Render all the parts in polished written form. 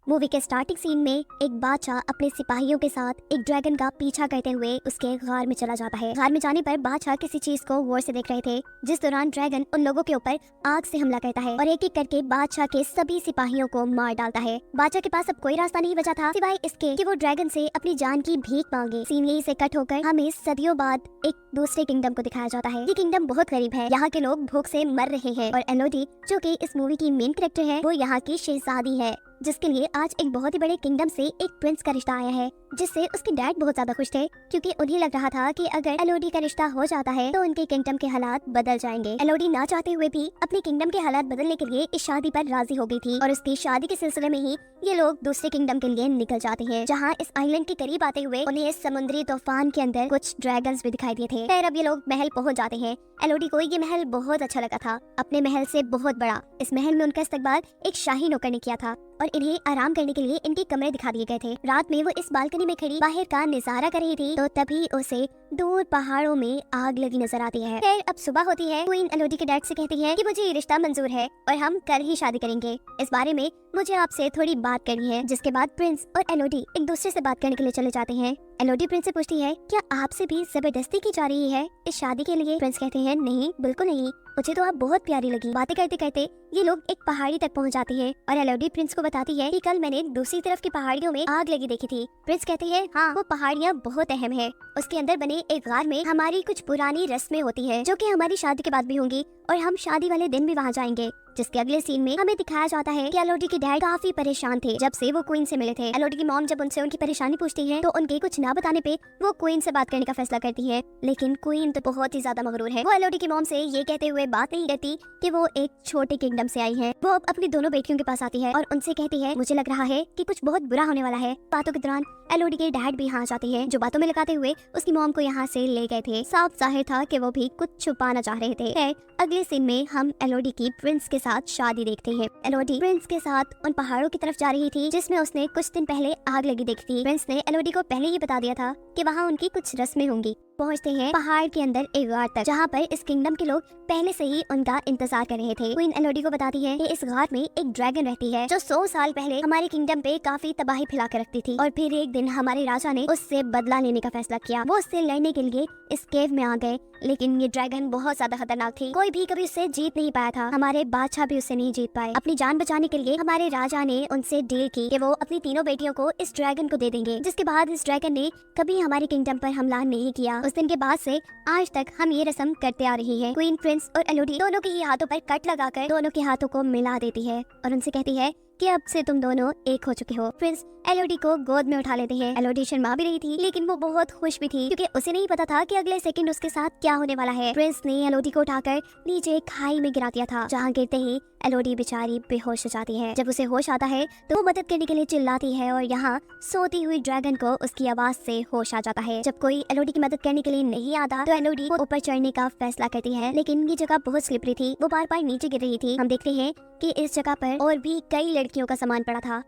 Movie के starting scene में एक बादशाह अपने सिपाहियों के साथ एक ड्रैगन का पीछा करते हुए उसके गार में चला जाता है। गार में जाने पर बादशाह किसी चीज को गौर से देख रहे थे, जिस दौरान ड्रैगन उन लोगों के ऊपर आग से हमला करता है और एक एक करके बादशाह के सभी सिपाहियों को मार डालता है। बादशाह के पास अब कोई रास्ता नहीं बचा था सिवाय इसके कि वो ड्रैगन से अपनी जान की भीख मांगे। सीन यही से कट होकर हमें सदियों बाद एक दूसरे किंगडम को दिखाया जाता है। ये किंगडम बहुत गरीब है, यहाँ के लोग भूख से मर रहे हैं और एलोडी जो कि इस मूवी की मेन कैरेक्टर है, वो यहाँ की शहजादी है, जिसके लिए आज एक बहुत ही बड़े किंगडम से एक प्रिंस का रिश्ता आया है, जिससे उसके डैड बहुत ज्यादा खुश थे क्योंकि उन्हें लग रहा था कि अगर एलोडी का रिश्ता हो जाता है तो उनके किंगडम के हालात बदल जाएंगे। एलोडी ना चाहते हुए भी अपने किंगडम के हालात बदलने के लिए इस शादी पर राजी हो गई थी और उसकी शादी के सिलसिले में ही ये लोग दूसरे किंगडम के लिए निकल जाते हैं, जहाँ इस आइलैंड के करीब आते हुए उन्हें इस समुद्री तूफान के अंदर कुछ ड्रैगन्स भी दिखाई दिए थे। फिर अब ये लोग महल पहुंच जाते हैं। एलोडी को ये महल बहुत अच्छा लगा था, अपने महल से बहुत बड़ा। इस महल में उनका इस्तकबाल एक शाही नौकर ने किया था और इन्हें आराम करने के लिए इनके कमरे दिखा दिए गए थे। रात में वो इस बालकनी में खड़ी बाहर का नजारा कर रही थी तो तभी उसे दूर पहाड़ों में आग लगी नजर आती है। फिर अब सुबह होती है। क्वीन एलोडी के डैड से कहती है कि मुझे ये रिश्ता मंजूर है और हम कल ही शादी करेंगे। इस बारे में मुझे आपसे थोड़ी बात करनी है। जिसके बाद प्रिंस और एलोडी एक दूसरे से बात करने के लिए चले जाते हैं। एलोडी प्रिंस से पूछती है, क्या आपसे भी जबरदस्ती की जा रही है इस शादी के लिए? प्रिंस कहते हैं, नहीं बिल्कुल नहीं, मुझे तो आप बहुत प्यारी लगी। बातें करते करते ये लोग एक पहाड़ी तक पहुंच जाते हैं और एलोडी प्रिंस को बताती है कि कल मैंने दूसरी तरफ की पहाड़ियों में आग लगी देखी थी। प्रिंस कहते हैं, हाँ वो पहाड़ियाँ बहुत अहम है, उसके अंदर बने एक गार में हमारी कुछ पुरानी रस्में होती है जो कि हमारी शादी के बाद भी होंगी और हम शादी वाले दिन भी वहाँ जाएंगे। जिसके अगले सीन में हमें दिखाया जाता है कि एलोडी के डैड काफी परेशान थे जब से वो क्वीन से मिले थे। एलोडी की मॉम जब उनसे उनकी परेशानी पूछती है तो उनके कुछ ना बताने पे वो क्वीन से बात करने का फैसला करती है, लेकिन क्वीन तो बहुत ही ज्यादा मगरूर है। वो एलोडी की मॉम से ये कहते हुए बात नहीं करती कि वो एक छोटे किंगडम से आई है। वो अब अपनी दोनों बेटियों के पास आती है और उनसे कहती है, मुझे लग रहा है कि कुछ बहुत बुरा होने वाला है। बातों के दौरान एलोडी के डैड भी यहाँ जाते हैं, जो बातों में लगाते हुए उसकी मॉम को यहाँ से ले गए थे। साफ जाहिर था कि वो भी कुछ छुपाना चाह रहे थे। अगले सीन में हम एलोडी की प्रिंस के साथ शादी देखते हैं। एलोडी प्रिंस के साथ उन पहाड़ों की तरफ जा रही थी जिसमें उसने कुछ दिन पहले आग लगी देखी थी। प्रिंस ने एलोडी को पहले ही बता दिया था कि वहाँ उनकी कुछ रस्में होंगी। पहुंचते हैं पहाड़ के अंदर एक गार तक, जहाँ पर इस किंगडम के लोग पहले से ही उनका इंतजार कर रहे थे। क्वीन एलोडी को बताती है कि इस गार में एक ड्रैगन रहती है जो 100 साल पहले हमारे किंगडम पे काफी तबाही फैला कर रखती थी और फिर एक दिन हमारे राजा ने उससे बदला लेने का फैसला किया। वो उससे लड़ने के लिए इस केव में आ गए, लेकिन ये ड्रैगन बहुत ज्यादा खतरनाक थी, कोई भी कभी उससे जीत नहीं पाया था। हमारे बादशाह भी उससे नहीं जीत पाए। अपनी जान बचाने के लिए हमारे राजा ने उनसे डील की कि वो अपनी तीनों बेटियों को इस ड्रैगन को दे देंगे। जिसके बाद इस ड्रैगन ने कभी हमारे किंगडम पर हमला नहीं किया। उस दिन के बाद से आज तक हम ये रस्म करते आ रही है। क्वीन प्रिंस और एलोडी दोनों के ही हाथों पर कट लगाकर दोनों के हाथों को मिला देती है और उनसे कहती है कि अब से तुम दोनों एक हो चुके हो। प्रिंस एलोडी को गोद में उठा लेते हैं। एलोडी शर्मा भी रही थी, लेकिन वो बहुत खुश भी थी क्योंकि उसे नहीं पता था कि अगले सेकंड उसके साथ क्या होने वाला है। प्रिंस ने एलोडी को उठाकर नीचे खाई में गिरा दिया था, जहाँ गिरते ही एलोडी बेचारी बेहोश हो जाती है। जब उसे होश आता है तो वो मदद करने के लिए चिल्लाती है और यहाँ सोती हुई ड्रैगन को उसकी आवाज से होश आ जाता है। जब कोई एलोडी की मदद करने के लिए नहीं आता तो एलोडी ऊपर चढ़ने का फैसला करती है, लेकिन ये जगह बहुत स्लिपरी थी, वो बार बार नीचे गिर रही थी। हम देखते हैं कि इस जगह पर और भी कई लड़कियों का सामान पड़ा था।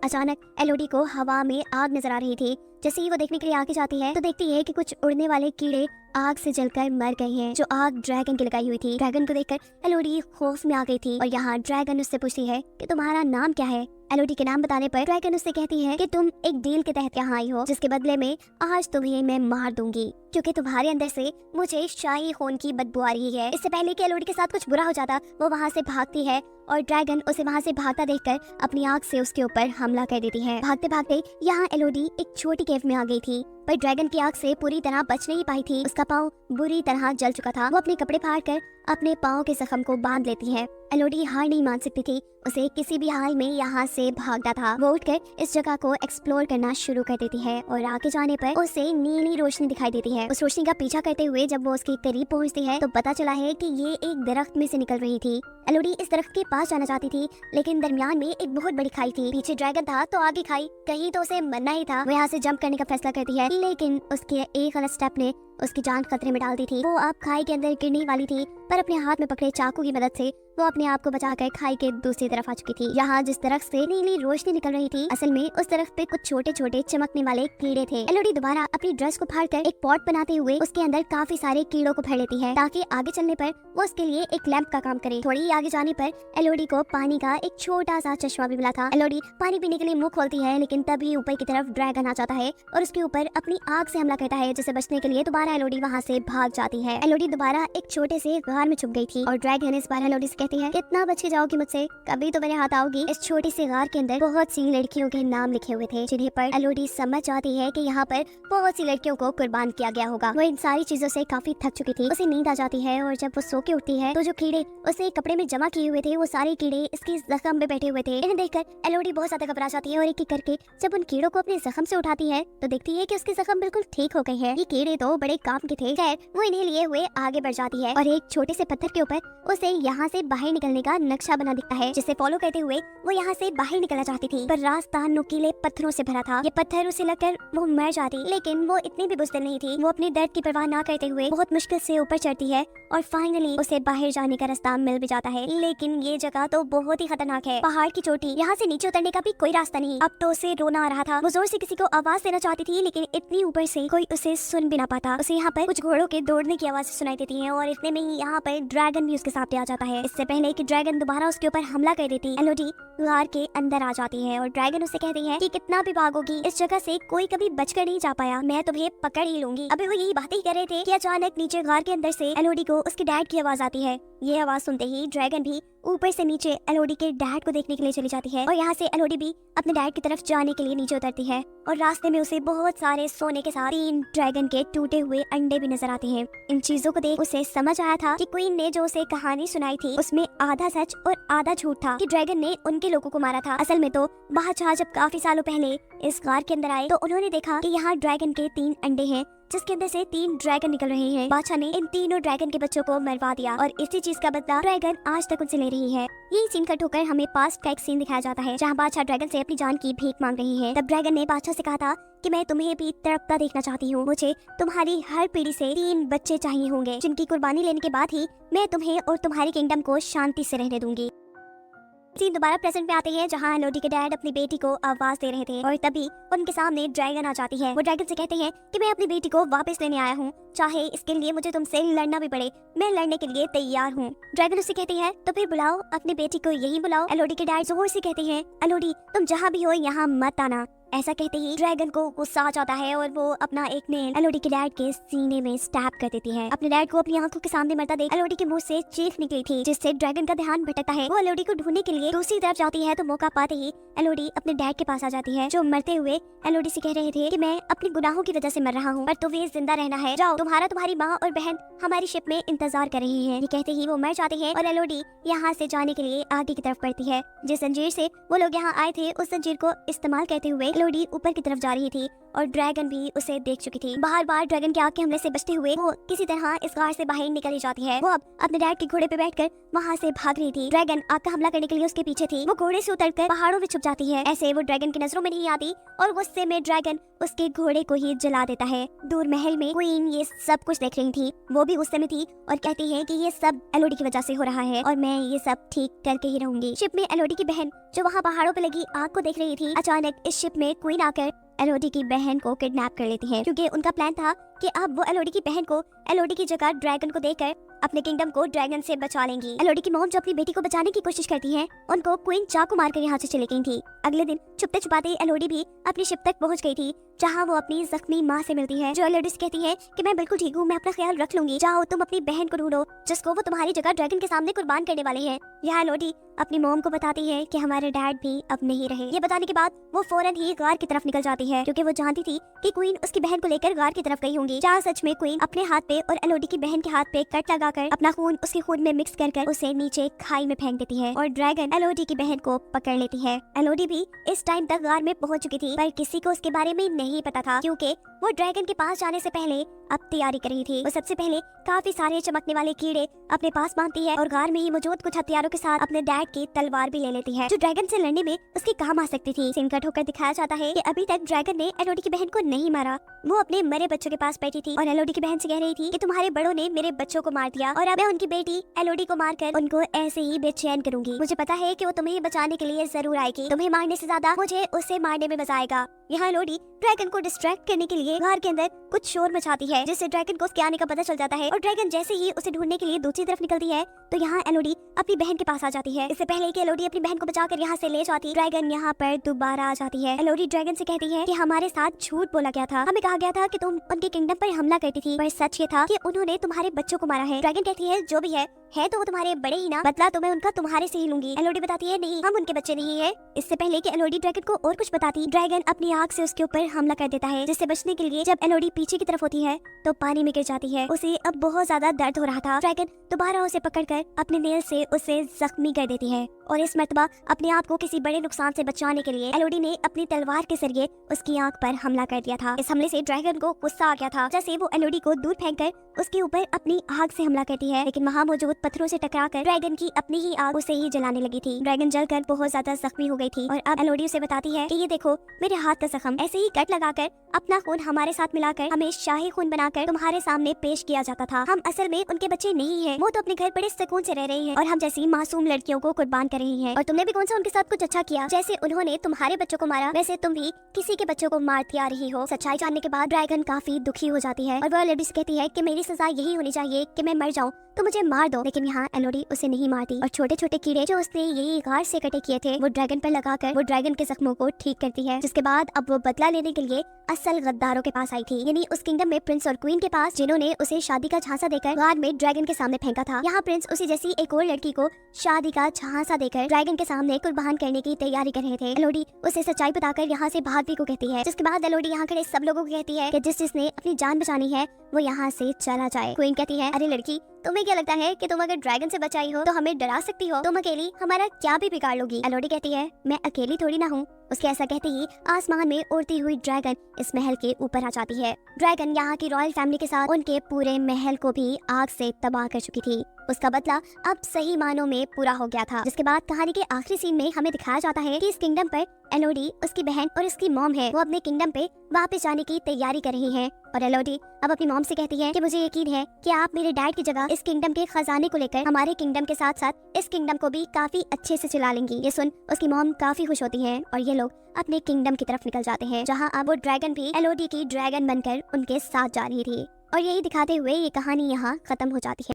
अचानक एलोडी को हवा में आग नजर आ रही थी। जैसे ही वो देखने के लिए आगे जाती है तो देखती है कि कुछ उड़ने वाले कीड़े आग से जलकर मर गए हैं, जो आग ड्रैगन की लगाई हुई थी। ड्रैगन को देखकर एलोडी खौफ में आ गई थी और यहाँ ड्रैगन उससे पूछती है कि तुम्हारा नाम क्या है। एलोडी के नाम बताने पर ड्रैगन उससे कहती है कि तुम एक डील के तहत यहाँ आई हो, जिसके बदले में आज तुम्हें मैं मार दूंगी क्योंकि तुम्हारे अंदर से मुझे शाही खून की बदबू आ रही है। इससे पहले कि एलोडी के साथ कुछ बुरा हो जाता, वो वहाँ से भागती है और ड्रैगन उसे वहाँ से भागता देखकर अपनी आग से उसके ऊपर हमला कर देती है। भागते भागते यहाँ एलोडी एक छोटी केव में आ गई थी, पर ड्रैगन की आग से पूरी तरह बच नहीं पाई थी। उसका पाँव बुरी तरह जल चुका था। वो अपने कपड़े फाड़कर अपने पाँव के जख्म को बांध लेती है। एलोडी हार नहीं मान सकती थी, उसे किसी भी हाल में यहाँ से भागना था। वो उठकर इस जगह को एक्सप्लोर करना शुरू कर देती है और आगे जाने पर उसे नीली रोशनी दिखाई देती है। उस रोशनी का पीछा करते हुए जब वो उसके करीब पहुँचती है तो पता चला है कि ये एक दरख्त में से निकल रही थी। एलोडी इस दरख्त के पास जाना चाहती थी, लेकिन दरमियान में एक बहुत बड़ी खाई थी। पीछे ड्रैगन था तो आगे खाई, कहीं तो उसे मरना ही था। वो यहाँ से जंप करने का फैसला करती है, लेकिन उसके एक गलत स्टेप ने उसकी जान खतरे में डाल दी थी। वो अब खाई के अंदर गिरने वाली थी, पर अपने हाथ में पकड़े चाकू की मदद से वो अपने आप को बचाकर खाई के दूसरी तरफ आ चुकी थी। यहाँ जिस दरख्त से नीली रोशनी निकल रही थी, असल में उस दरख्त पे कुछ छोटे छोटे चमकने वाले कीड़े थे। एलोडी दोबारा अपनी ड्रेस को फाड़कर एक पॉट बनाते हुए उसके अंदर काफी सारे कीड़ों को भर लेती है ताकि आगे चलने पर वो उसके लिए एक लैंप का काम करे। थोड़ी आगे जाने पर एलोडी को पानी का एक छोटा सा चश्मा भी मिला था। एलोडी पानी पीने के लिए मुंह खोलती है, लेकिन तभी ऊपर की तरफ ड्रैगन आ जाता है और उसके ऊपर अपनी आग से हमला करता है, जिसे बचने के लिए दोबारा एलोडी वहाँ से भाग जाती है। एलोडी दोबारा एक छोटे से गार में छुप गई थी और ड्रैगन इस बार एलोडी से कहती है, कितना बच के जाओगी मुझसे, कभी तो मेरे हाथ आओगी। इस छोटे से गार के अंदर बहुत सी लड़कियों के नाम लिखे हुए थे, जिन्हें पर एलोडी समझ जाती है कि यहाँ पर बहुत सी लड़कियों को कुर्बान किया गया होगा। वो इन सारी चीजों से काफी थक चुकी थी। उसे नींद आ जाती है और जब वो सो के उठती है तो जो कीड़े उसे कपड़े में जमा किए हुए थे, वो सारे कीड़े इसके जख्म में बैठे हुए थे। इन्हें देखकर एलोडी बहुत ज्यादा घबरा जाती है और एक एक करके जब उन कीड़ों को अपने जख्म से उठाती है तो देखती है कि उसके जख्म बिल्कुल ठीक हो गए हैं। ये कीड़े तो बड़े काम के थे। खैर वो इन्हें लिए हुए आगे बढ़ जाती है और एक छोटे से पत्थर के ऊपर उसे यहाँ से बाहर निकलने का नक्शा बना दिखता है, जिसे फॉलो करते हुए वो यहाँ से बाहर निकलना चाहती थी, पर रास्ता नुकीले पत्थरों से भरा था। ये पत्थर उसे लगकर वो मर जाती, लेकिन वो इतनी भी बुज़दिल नहीं थी। वो अपने दर्द की परवाह ना करते हुए बहुत मुश्किल से ऊपर चढ़ती है और फाइनली उसे बाहर जाने का रास्ता मिल भी जाता है। लेकिन ये जगह तो बहुत ही खतरनाक है। पहाड़ की चोटी, यहाँ से नीचे उतरने का भी कोई रास्ता नहीं। अब तो उसे रोना आ रहा था। वो जोर से किसी को आवाज देना चाहती थी, लेकिन इतनी ऊपर से कोई उसे सुन भी ना पाता। उसे यहाँ पर कुछ घोड़ों के दौड़ने की आवाज सुनाई देती है और इतने में ही यहाँ पर ड्रैगन भी उसके सामने आ जाता है। इससे पहले कि ड्रैगन दोबारा उसके ऊपर हमला कर देती, एलोडी गार के अंदर आ जाती है और ड्रैगन उसे कहती है कि कितना भी भागोगी, इस जगह से कोई कभी बचकर नहीं जा पाया, मैं तुम्हें पकड़ ही लूंगी। अभी वो यही बातें ही कर रहे थे कि अचानक नीचे गार के अंदर से एलोडी को उसके डैड की आवाज आती है। ये आवाज सुनते ही ड्रैगन भी ऊपर से नीचे एलोडी के डैड को देखने के लिए चली जाती है और यहाँ से एलोडी भी अपने डैड की तरफ जाने के लिए नीचे उतरती है और रास्ते में उसे बहुत सारे सोने के साथ 3 ड्रैगन के टूटे हुए अंडे भी नजर आते हैं। इन चीजों को देख उसे समझ आया था कि क्वीन ने जो उसे कहानी सुनाई थी उसमें आधा सच और आधा झूठ था, कि ड्रैगन ने उनके लोगों को मारा था। असल में तो बादशाह जब काफी सालों पहले इस गार के अंदर आए तो उन्होंने देखा कि यहाँ ड्रैगन के 3 अंडे हैं, जिसके अंदर से 3 ड्रैगन निकल रहे हैं। बादशाह ने इन तीनों ड्रैगन के बच्चों को मरवा दिया और इसी चीज का बदला ड्रैगन आज तक उनसे ले रही है। यही सीन कट होकर हमें पास्ट का एक सीन दिखाया जाता है, जहाँ बादशाह ड्रैगन से अपनी जान की भीख मांग रही है। तब ड्रैगन ने बादशाह से कहा था कि मैं तुम्हें भी तड़पता देखना चाहती हूँ, मुझे तुम्हारी हर पीढ़ी से 3 बच्चे चाहिए होंगे, जिनकी कुर्बानी लेने के बाद ही मैं तुम्हें और तुम्हारी किंगडम को शांति से रहने दूंगी। सीन दोबारा प्रेजेंट में आते हैं, जहाँ एलोडी के डैड अपनी बेटी को आवाज दे रहे थे और तभी उनके सामने ड्रैगन आ जाती है। वो ड्रैगन से कहते हैं कि मैं अपनी बेटी को वापस लेने आया हूँ, चाहे इसके लिए मुझे तुमसे लड़ना भी पड़े, मैं लड़ने के लिए तैयार हूँ। ड्रैगन उससे कहती है तो फिर बुलाओ अपनी बेटी को, यही बुलाओ। एलोडी के डैड जोर से कहते हैं एलोडी तुम जहाँ भी हो यहाँ मत आना। ऐसा कहते ही ड्रैगन को गुस्सा आ जाता है और वो अपना एक नेल एलोडी के डैड के सीने में स्टैब कर देती है। अपने डैड को अपनी आंखों के सामने मरता देख एलोडी के मुंह से चीख निकली थी, जिससे ड्रैगन का ध्यान भटकता है। वो एलोडी को ढूंढने के लिए दूसरी तरफ जाती है तो मौका पाते ही एलोडी अपने डैड के पास आ जाती है, जो मरते हुए एलोडी से कह रहे थे कि मैं अपनी गुनाहों की वजह से मर रहा हूँ, पर तुम्हें जिंदा रहना है, जाओ तुम्हारी माँ और बहन हमारी शिप में इंतजार कर रही है। ये कहते ही वो मर जाते हैं और एलोडी यहाँ से जाने के लिए आगे की तरफ बढ़ती है। जिस जंजीर से वो लोग यहाँ आए थे उस जंजीर को इस्तेमाल करते हुए एलोडी ऊपर की तरफ जा रही थी और ड्रैगन भी उसे देख चुकी थी। बार बार ड्रैगन के आग के हमले से बचते हुए वो किसी तरह इस गार से बाहर निकली जाती है। वो अब अपने डैड के घोड़े पे बैठकर वहाँ से भाग रही थी। ड्रैगन आग का हमला करने के लिए उसके पीछे थी। वो घोड़े से उतरकर पहाड़ों में छुप जाती है। ऐसे वो ड्रैगन की नजरों में नहीं आती और गुस्से में ड्रैगन उसके घोड़े को ही जला देता है। दूर महल में क्वीन ये सब कुछ देख रही थी, वो भी गुस्से में थी और कहती है कि ये सब एलोडी की वजह से हो रहा है और मैं ये सब ठीक करके ही रहूंगी। शिप में एलोडी की बहन जो वहाँ पहाड़ों पे लगी आग को देख रही थी, अचानक इस शिप में क्वीन आकर एलोडी की बहन को किडनैप कर लेती है, क्योंकि उनका प्लान था कि अब वो एलोडी की बहन को एलोडी की जगह ड्रैगन को देकर अपने किंगडम को ड्रैगन से बचा लेंगी। एलोडी की मॉम जो अपनी बेटी को बचाने की कोशिश करती है, उनको क्वीन चाकू मारकर यहाँ से चली गई थी। अगले दिन छुपते छुपाते एलोडी भी अपनी शिप तक पहुँच गई थी, जहाँ वो अपनी जख्मी माँ से मिलती है, जो एलोडी से कहती है कि मैं बिल्कुल ठीक हूँ, मैं अपना ख्याल रख लूंगी, जाओ तुम अपनी बहन को ढूंढो जिसको वो तुम्हारी जगह ड्रैगन के सामने कुर्बान करने वाले हैं। यहाँ एलोडी अपनी मॉम को बताती है कि हमारे डैड भी अब नहीं रहे। ये बताने के बाद वो फौरन ही गार की तरफ निकल जाती है, क्योंकि वो जानती थी कि क्वीन उसकी बहन को लेकर गार की तरफ गई होंगी, जहाँ सच में क्वीन अपने हाथ पे और एलोडी की बहन के हाथ पे कट लगाकर अपना खून उसके खून में मिक्स कर उसे नीचे खाई में फेंक देती है और ड्रैगन एलोडी की बहन को पकड़ लेती है। एलोडी भी इस टाइम तक गार में पहुंच चुकी थी, पर किसी को उसके बारे में नहीं पता था, क्योंकि वो ड्रैगन के पास जाने से पहले अब तैयारी कर रही थी। वो सबसे पहले काफी सारे चमकने वाले कीड़े अपने पास बांधती है और गार में ही मौजूद कुछ हथियारों के साथ अपने डैड की तलवार भी ले लेती है, जो ड्रैगन से लड़ने में उसके काम आ सकती थी। सीन कट होकर दिखाया जाता है कि अभी तक ड्रैगन ने एलोडी की बहन को नहीं मारा। वो अपने मरे बच्चों के पास बैठी थी और एलोडी की बहन से कह रही थी कि तुम्हारे बड़ों ने मेरे बच्चों को मार दिया और अब मैं उनकी बेटी एलोडी को मारकर उनको ऐसे ही बेचैन करूंगी। मुझे पता है कि वो तुम्हें बचाने के लिए जरूर आएगी। तुम्हें मारने से ज्यादा मुझे उसे मारने में मजा आएगा। यहाँ एलोडी ड्रैगन को डिस्ट्रैक्ट करने के लिए घर के अंदर कुछ शोर मचाती है, जिससे ड्रैगन को उसके आने का पता चल जाता है और ड्रैगन जैसे ही उसे ढूंढने के लिए दूसरी तरफ निकलती है तो यहाँ एलोडी अपनी बहन के पास आ जाती है। इससे पहले कि एलोडी अपनी बहन को बचाकर यहाँ से ले जाती, ड्रैगन यहाँ पर दोबारा आ जाती है। एलोडी ड्रैगन से कहती है कि हमारे साथ झूठ बोला गया था, हमें कहा गया था कि तुम उनके किंगडम पर हमला करती थी, पर सच ये था कि उन्होंने तुम्हारे बच्चों को मारा है। ड्रैगन कहती है जो भी है तो वो तुम्हारे बड़े ही ना, बदला तो मैं उनका तुम्हारे से ही लूंगी। एलोडी बताती है नहीं, हम उनके बच्चे नहीं है। इससे पहले कि एलोडी ड्रैगन को और कुछ बताती, ड्रैगन अपनी आग से उसके ऊपर हमला कर देता है, जिससे बचने के लिए जब एलोडी पीछे की तरफ होती है तो पानी में गिर जाती है। उसे अब बहुत ज्यादा दर्द हो रहा था। ड्रैगन दोबारा उसे पकड़कर अपने नेल से उसे जख्मी कर देती है और इस मर्तबा अपने आप को किसी बड़े नुकसान से बचाने के लिए एलोडी ने अपनी तलवार के जरिए उसकी आंख पर हमला कर दिया था। इस हमले से ड्रैगन को गुस्सा आ गया था, जैसे वो एलोडी को दूर फेंककर उसके ऊपर अपनी आग से हमला करती है, लेकिन वहाँ मौजूद पत्थरों से टकराकर ड्रैगन की अपनी ही आग उसे ही जलाने लगी थी। ड्रैगन जलकर बहुत ज्यादा जख्मी हो गई थी और अब एलोडी उसे बताती है कि ये देखो मेरे हाथ का जख्म, ऐसे ही कट लगाकर अपना खून हमारे साथ मिलाकर हमें शाही खून बनाकर तुम्हारे सामने पेश किया जाता था। हम असल में उनके बच्चे नहीं है, वो तो अपने घर बड़े सुकून से रह रही है और हम जैसी मासूम लड़कियों को कुर्बान कर रही है। और तुमने भी कौन सा उनके साथ कुछ अच्छा किया? जैसे उन्होंने तुम्हारे बच्चों को मारा वैसे तुम भी किसी के बच्चों को मारती आ रही हो। सच्चाई जानने के बाद ड्रैगन काफी दुखी हो जाती है और वह एलोडी से कहती है कि मेरी सजा यही होनी चाहिए कि मैं मर जाऊं तो मुझे मार दो, लेकिन यहाँ एलोडी उसे नहीं मारती और छोटे छोटे कीड़े जो उसने यही गार से कटे किए थे वो ड्रैगन पर लगाकर वो ड्रैगन के जख्मों को ठीक करती है। जिसके बाद अब वो बदला लेने के लिए असल गद्दारों के पास आई थी, यानी उस किंगडम में प्रिंस और क्वीन के पास, जिन्होंने उसे शादी का झांसा देकर गार में ड्रैगन के सामने फेंका था। यहाँ प्रिंस उसी जैसी एक और लड़की को शादी का झांसा देकर ड्रैगन के सामने कुर्बान करने की तैयारी कर रहे थे। एलोडी उसे सच्चाई बताकर यहाँ से भागने को कहती है, जिसके बाद एलोडी यहाँ खड़े सब लोगों को कहती है कि जिसने अपनी जान बचानी है वो यहाँ से चला जाए। क्वीन कहती है अरे लड़की, तुम्हें क्या लगता है कि तुम अगर ड्रैगन से बचाई हो तो हमें डरा सकती हो? तुम अकेली हमारा क्या भी बिगाड़ लोगी। एलोडी कहती है मैं अकेली थोड़ी ना हूँ। उसके ऐसा कहते ही आसमान में उड़ती हुई ड्रैगन इस महल के ऊपर आ जाती है। ड्रैगन यहाँ की रॉयल फैमिली के साथ उनके पूरे महल को भी आग से तबाह कर चुकी थी। उसका बदला अब सही मानों में पूरा हो गया था। जिसके बाद कहानी के आखिरी सीन में हमें दिखाया जाता है कि इस किंगडम पर एलोडी, उसकी बहन और उसकी मॉम है, वो अपने किंगडम पे वापस जाने की तैयारी कर रही हैं। और एलोडी अब अपनी मॉम से कहती है कि मुझे यकीन है कि आप मेरे डैड की जगह इस किंगडम के खजाने को लेकर हमारे किंगडम के साथ साथ इस किंगडम को भी काफी अच्छे से चला लेंगी। ये सुन उसकी मॉम काफी खुश होती है और ये लोग अपने किंगडम की तरफ निकल जाते हैं, जहाँ अब वो ड्रैगन भी एलोडी की ड्रैगन बनकर उनके साथ जा रही थी। और यही दिखाते हुए ये कहानी यहाँ खत्म हो जाती है।